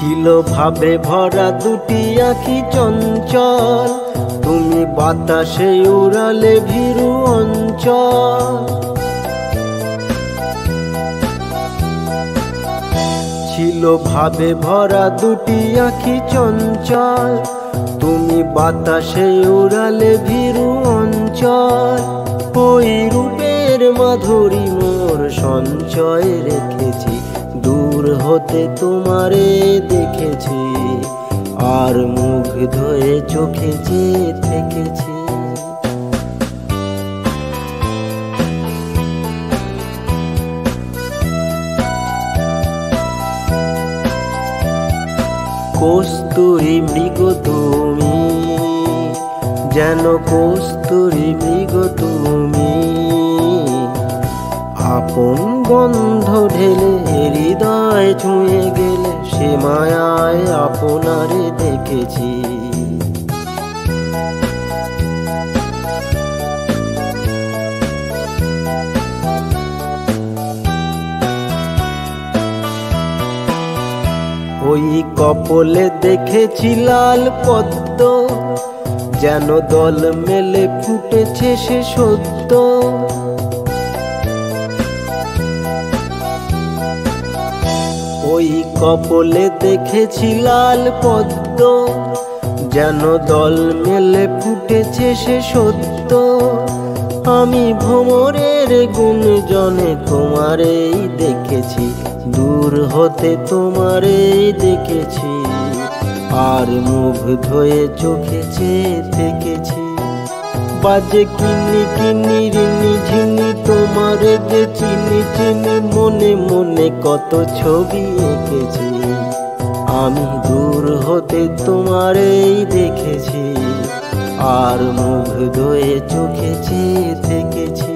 ছিল ভাবে ভরা দুটি আঁখি চঞ্চল, তুমি বাতাসে উড়ালে ভীরু অঞ্চল। ছিল ভাবে ভরা দুটি আঁখি চঞ্চল, তুমি বাতাসে উড়ালে ভীরু অঞ্চল। ওই রূপের মাধুরী মোর সঞ্চয় রেখেছি, দূর হতে তোমারে দেখেছি, আর মুগ্ধ হয়ে চোখে চেয়ে থেকেছি। কস্তুরী মৃগ তুমি, যেন কস্তুরী মৃগ তুমি, আপন গন্ধ ঢেলে হৃদয় ছুঁয়ে গেলে, সে মায়ায় আপনারে দেখেছি। ওই কপলে দেখেছি লাল পদ্ম, যেন দল মেলে ফুটেছে সে সদ্য। ওই কপলে দেখেছি লাল পদ্ম, যেন দল মেলে ফুটেছে সে সদ্য। আমি ভ্রমরের গুঞ্জনে তোমারেই দেখেছি, দূর হতে তোমারেই দেখেছি, আর মুগ্ধ হয়ে চোখে চেয়ে থেকেছি। বাজে কিনি কিনি রিনি ঝিনি, তোমারে যে চিনি চিনি, মনে মনে কত ছবি এঁকেছি। আমি দূর হতে তোমারেই দেখেছি, আর মুগ্ধ হয়ে চোখে চেয়ে থেকেছি।